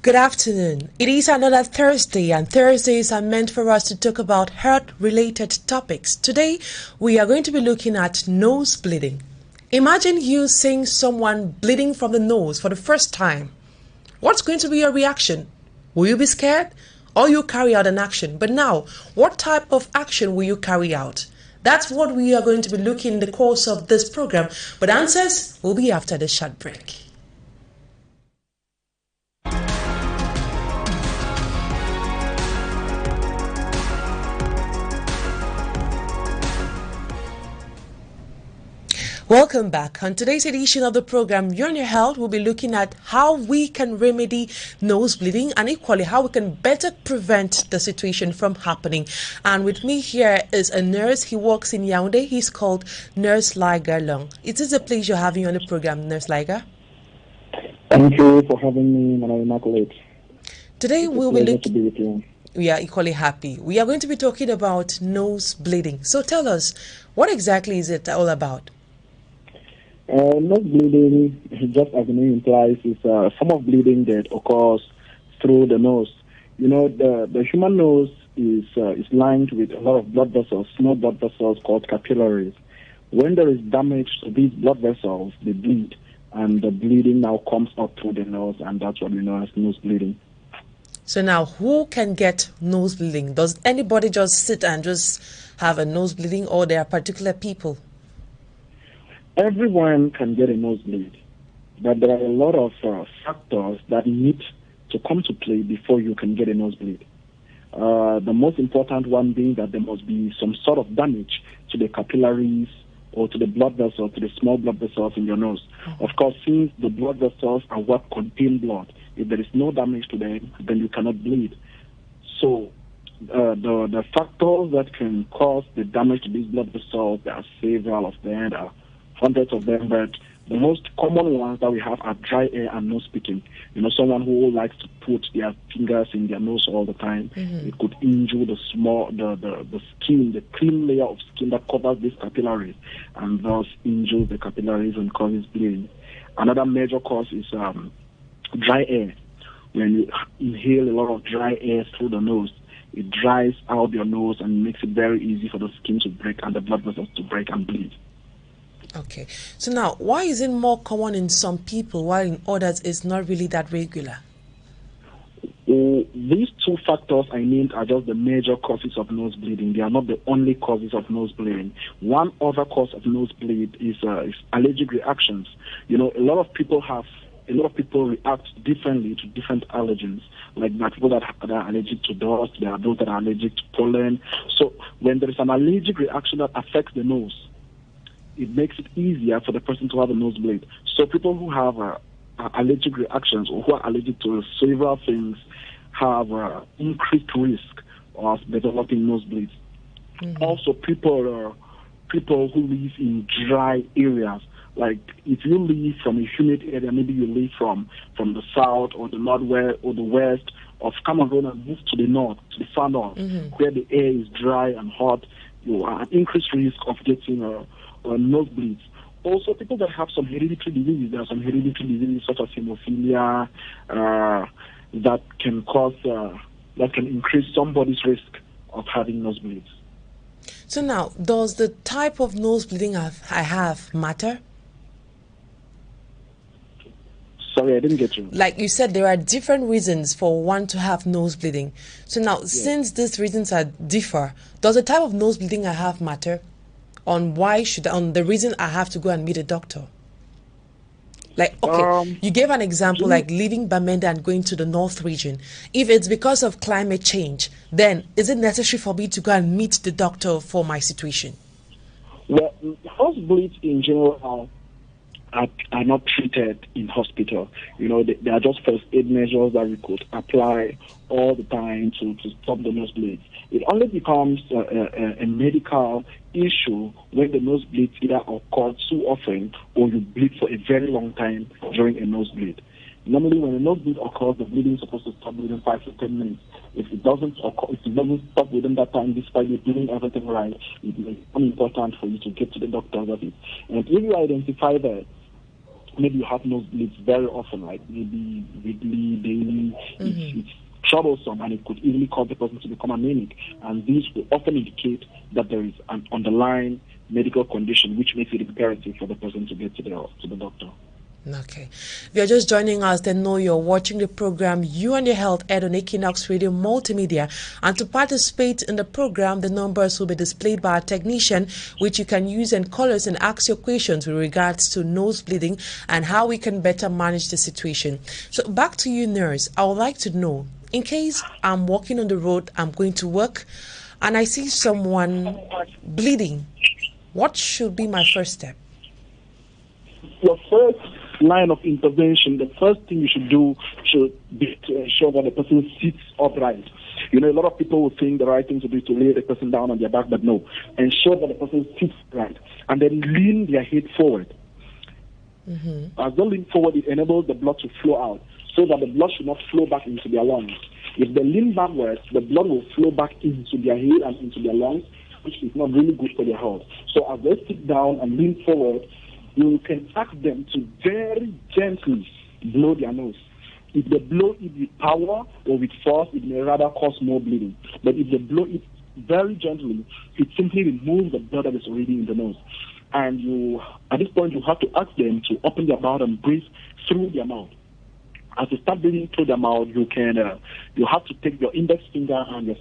Good afternoon. It is another Thursday, and Thursdays are meant for us to talk about health-related topics. Today, we are going to be looking at nose bleeding. Imagine you seeing someone bleeding from the nose for the first time. What's going to be your reaction? Will you be scared? Or you carry out an action? But now, what type of action will you carry out? That's what we are going to be looking in the course of this program. But answers will be after the short break. Welcome back. On today's edition of the program, You're on Your Health, we'll be looking at how we can remedy nose bleeding and equally how we can better prevent the situation from happening. And with me here is a nurse. He works in Yaoundé. He's called Nurse Liger Long. It is a pleasure having you on the program, Nurse Liger. Thank you for having me, Madam Immaculate. Today we'll be to be with you. We are equally happy. We are going to be talking about nose bleeding. So tell us, what exactly is it all about? Nose bleeding, just as the name implies, is a form of bleeding that occurs through the nose. You know, the human nose is lined with a lot of blood vessels, small blood vessels called capillaries. When there is damage to these blood vessels, they bleed, and the bleeding now comes up through the nose, and that's what we know as nose bleeding. So now, who can get nose bleeding? Does anybody just sit and just have a nose bleeding, or there are particular people? Everyone can get a nosebleed, but there are a lot of factors that need to come to play before you can get a nosebleed. The most important one being that there must be some sort of damage to the capillaries or to the blood vessels, to the small blood vessels in your nose. Mm-hmm. Of course, since the blood vessels are what contain blood, if there is no damage to them, then you cannot bleed. So the factors that can cause the damage to these blood vessels, there are several of them. There are hundreds of them, but the most common ones that we have are dry air and nose picking. You know, someone who likes to put their fingers in their nose all the time, mm-hmm. It could injure the skin, the thin layer of skin that covers these capillaries, and thus injure the capillaries and causes bleeding. Another major cause is dry air. When you inhale a lot of dry air through the nose, it dries out your nose and makes it very easy for the skin to break and the blood vessels to break and bleed. Okay, so now, why is it more common in some people while in others it's not really that regular? These two factors I named are just the major causes of nose bleeding. They are not the only causes of nose bleeding. One other cause of nose bleed is allergic reactions. You know, a lot of people react differently to different allergens. Like there are people that are allergic to dust, there are those that are allergic to pollen. So when there is an allergic reaction that affects the nose, it makes it easier for the person to have a nosebleed. So people who have allergic reactions or who are allergic to several things have increased risk of developing nosebleeds. Mm-hmm. Also, people who live in dry areas, like if you live from a humid area, maybe you live from the south or the northwest or the west of Cameroon and move to the north, to the far north, mm-hmm. where the air is dry and hot, you are at increased risk of getting nosebleeds. Also, people that have some hereditary diseases, there are some hereditary diseases such as hemophilia that can increase somebody's risk of having nosebleeds. So now, does the type of nose bleeding I have matter? Sorry, I didn't get you. Like you said, there are different reasons for one to have nose bleeding. So now, since these reasons differ, does the type of nose bleeding I have matter on the reason I have to go and meet a doctor? Like, okay, you gave an example like leaving Bamenda and going to the north region. If it's because of climate change, then is it necessary for me to go and meet the doctor for my situation? Well, nosebleeds in general are not treated in hospital. You know, they are just first aid measures that we could apply all the time to stop the nosebleeds. It only becomes a medical issue when the nosebleeds either occur too often or you bleed for a very long time during a nosebleed. Normally, when a nosebleed occurs, the bleeding is supposed to stop within 5 to 10 minutes. If it doesn't stop within that time, despite you doing everything right, it is important for you to get to the doctor's office. And if you identify that maybe you have nosebleeds very often, like maybe weekly, daily. It's troublesome, and it could easily cause the person to become anemic. And this will often indicate that there is an underlying medical condition which makes it imperative for the person to get to the doctor. Okay. If you're just joining us, then know you're watching the program You and Your Health aired on Equinoxe Radio Multimedia. And to participate in the program, the numbers will be displayed by our technician, which you can use and call us and ask your questions with regards to nose bleeding and how we can better manage the situation. So back to you, nurse. I would like to know, in case I'm walking on the road, I'm going to work, and I see someone bleeding, what should be my first step? Your first line of intervention, the first thing you should do should be to ensure that the person sits upright. A lot of people will think the right thing to do is to lay the person down on their back, but no. Ensure that the person sits upright and then lean their head forward. As they lean forward, it enables the blood to flow out so that the blood should not flow back into their lungs. If they lean backwards, the blood will flow back into their head and into their lungs, which is not really good for their health. So as they sit down and lean forward, you can ask them to very gently blow their nose. If they blow it with power or with force, it may rather cause more bleeding. But if they blow it very gently, it simply removes the blood that is already in the nose. And at this point, you have to ask them to open their mouth and breathe through their mouth. As you start breathing through their mouth, you have to take your index finger and your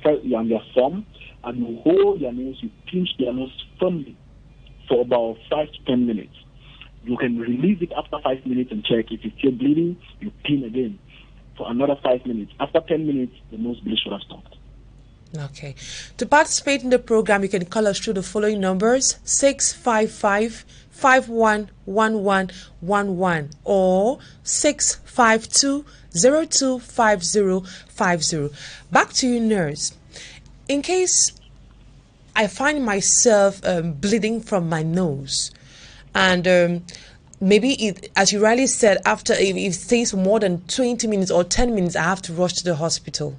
thumb, and you hold their nose, you pinch their nose firmly for about 5 to 10 minutes. You can release it after 5 minutes and check. If it's still bleeding, you pin again for another 5 minutes. After 10 minutes, the nosebleed should have stopped. Okay. To participate in the program, you can call us through the following numbers: 655-511111 or 652-025050. Back to you, nurse. In case I find myself bleeding from my nose, and maybe as you rightly said, after if it stays more than 20 minutes or 10 minutes, I have to rush to the hospital.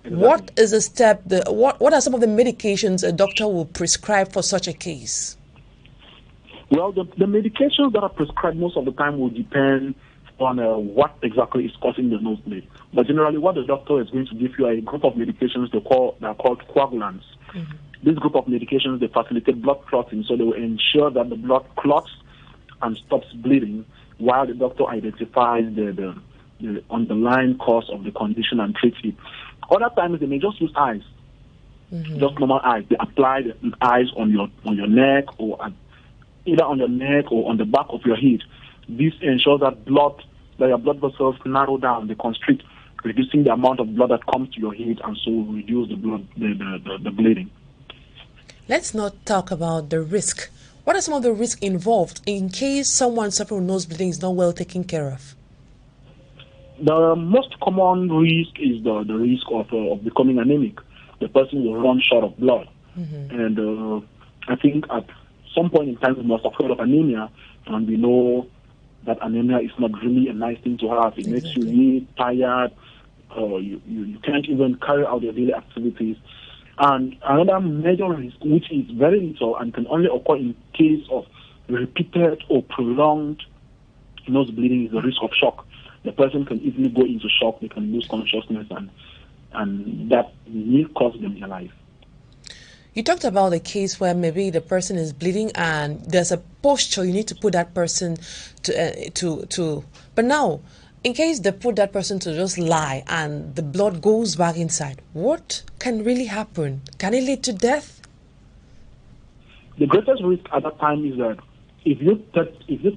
Exactly. What is the step? What are some of the medications a doctor will prescribe for such a case? Well, the medications that are prescribed most of the time will depend on what exactly is causing the nosebleed. But generally, what the doctor is going to give you are a group of medications that are called coagulants. This group of medications, they facilitate blood clotting, so they will ensure that the blood clots and stops bleeding while the doctor identifies the underlying cause of the condition and treats it. Other times, they may just use eyes, just normal eyes. They apply the eyes on your neck, or either on your neck or on the back of your head. This ensures that your blood vessels narrow down, they constrict, reducing the amount of blood that comes to your head, and so reduce the bleeding. Let's not talk about the risk. What are some of the risks involved in case someone suffering nose bleeding is not well taken care of? The most common risk is the risk of becoming anemic. The person will run short of blood. And I think at some point in time we must have heard of anemia, and we know that anemia is not really a nice thing to have. It makes you really tired. You can't even carry out your daily activities. And another major risk, which is very little and can only occur in case of repeated or prolonged nose bleeding, is the risk of shock. The person can easily go into shock, they can lose consciousness, and that will cost them their life. You talked about a case where maybe the person is bleeding and there's a posture you need to put that person to. But now, in case they put that person to just lie and the blood goes back inside, what can really happen? Can it lead to death? The greatest risk at that time is that if you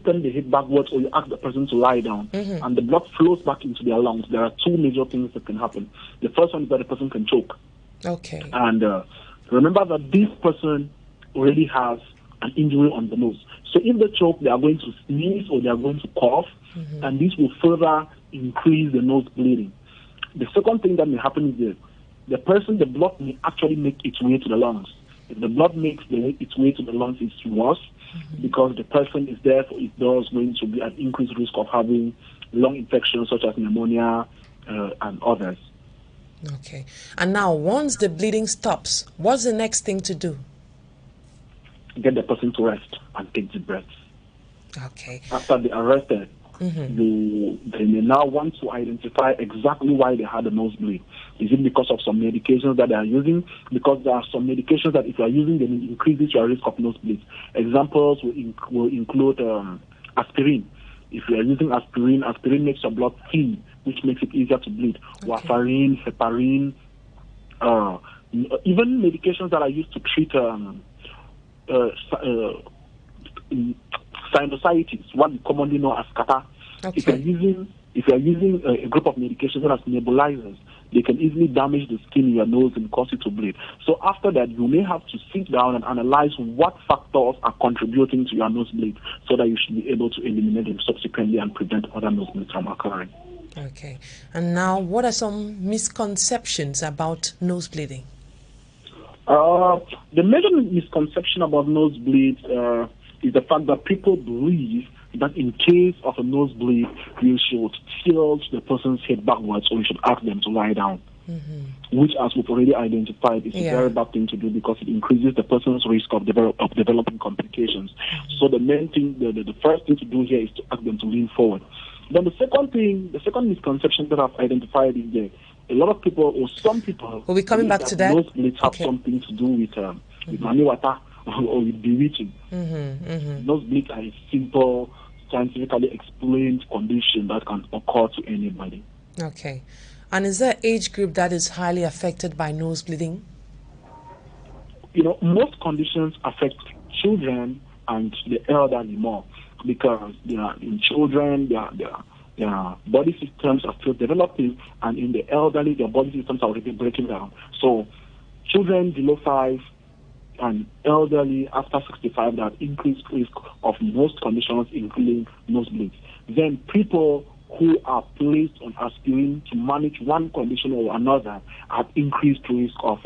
turn the head backwards, or you ask the person to lie down, and the blood flows back into their lungs, there are two major things that can happen. The first one is that the person can choke. Okay. And remember that this person already has an injury on the nose. So if they choke, they are going to sneeze or they are going to cough, and this will further increase the nose bleeding. The second thing that may happen is that the blood may actually make its way to the lungs. If the blood makes its way to the lungs, it's worse, because the person is therefore going to be at increased risk of having lung infections such as pneumonia and others. Okay. And now, once the bleeding stops, what's the next thing to do? Get the person to rest and take deep breaths. Okay. After they arrested, they may now want to identify exactly why they had a nosebleed. Is it because of some medications that they are using? Because there are some medications that if you are using them, it increases your risk of nosebleeds. Examples will include aspirin. If you are using aspirin, aspirin makes your blood thin, which makes it easier to bleed. Okay. Warfarin, heparin, even medications that are used to treat sinusitis, what we commonly know as catarrh. Okay. If you are using a group of medications such as nebulizers, they can easily damage the skin in your nose and cause it to bleed. So after that, you may have to sit down and analyze what factors are contributing to your nosebleed, so that you should be able to eliminate them subsequently and prevent other nosebleeds from occurring. Okay. And now, what are some misconceptions about nose bleeding? The major misconception about nosebleeds is the fact that people believe that in case of a nosebleed, you should tilt the person's head backwards, or you should ask them to lie down, which, as we've already identified, is a very bad thing to do, because it increases the person's risk of developing complications. So the main thing, the first thing to do here is to ask them to lean forward. Then the second misconception that I've identified is that a lot of people, or some people, we'll be coming back to that. Nosebleeds have something to do with money water or with bewitching. Nosebleeds are a simple, scientifically explained condition that can occur to anybody. Okay. And is there an age group that is highly affected by nose bleeding? Most conditions affect children and the elderly more, because in children, their body systems are still developing, and in the elderly, their body systems are already breaking down. So children below 5 and elderly after 65 that increased risk of most conditions, including nosebleeds. Then people who are placed on aspirin to manage one condition or another have increased risk of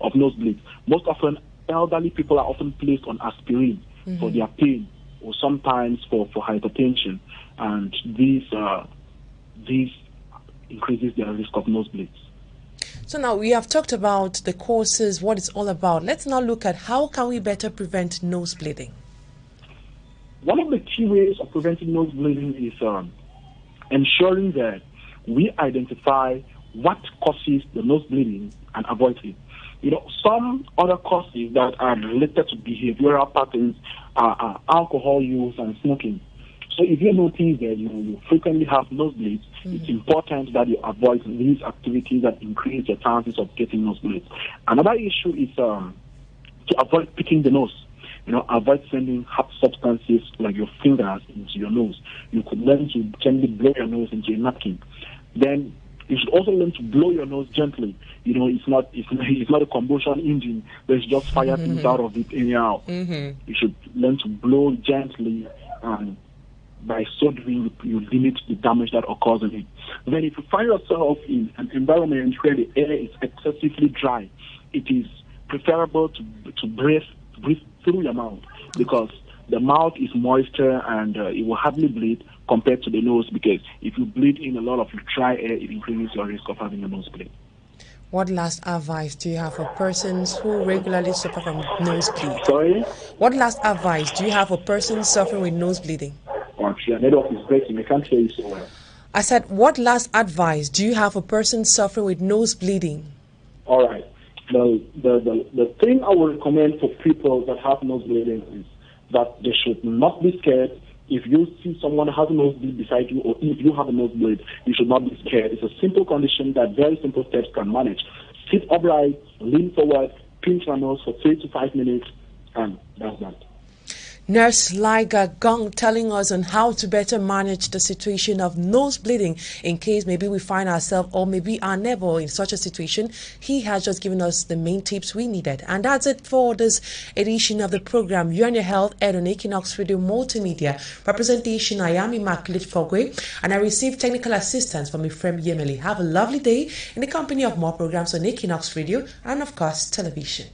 nosebleeds. Most often, elderly people are often placed on aspirin for their pain, or sometimes for hypertension, and these increases their risk of nosebleeds. So now we have talked about the causes, what it's all about. Let's now look at how can we better prevent nose bleeding. One of the key ways of preventing nose bleeding is ensuring that we identify what causes the nose bleeding and avoid it. Some other causes that are related to behavioral patterns are alcohol use and smoking. So if you notice that you frequently have nosebleeds, it's important that you avoid these activities that increase your chances of getting nosebleeds. Another issue is to avoid picking the nose. Avoid sending hard substances like your fingers into your nose. You could learn to gently blow your nose into a napkin. Then you should also learn to blow your nose gently. It's not a combustion engine. There's just fire things out of it anyhow. You should learn to blow gently, and by so doing, you limit the damage that occurs in it. Then if you find yourself in an environment where the air is excessively dry, it is preferable to breathe through your mouth, because the mouth is moisture and it will hardly bleed compared to the nose, because if you bleed in a lot of dry air, it increases your risk of having a nosebleed. What last advice do you have for persons who regularly suffer from nosebleed? Sorry? What last advice do you have for persons suffering with nose bleeding? Your network is breaking. I can't hear you so well. I said, what last advice do you have for persons suffering with nose bleeding? All right. The thing I would recommend for people that have nose bleeding is that they should not be scared. If you see someone has a nosebleed beside you, or if you have a nosebleed, you should not be scared. It's a simple condition that very simple steps can manage. Sit upright, lean forward, pinch your nose for 3 to 5 minutes, and that's that. Nurse Liga Gong telling us on how to better manage the situation of nose bleeding in case maybe we find ourselves or maybe our neighbor in such a situation. He has just given us the main tips we needed. And that's it for this edition of the program, You and Your Health, aired on Equinoxe Radio Multimedia. Representation, I am Immaculate Fogwe, and I received technical assistance from Ephraim Yemeli. Have a lovely day in the company of more programs on Equinoxe Radio and, of course, television.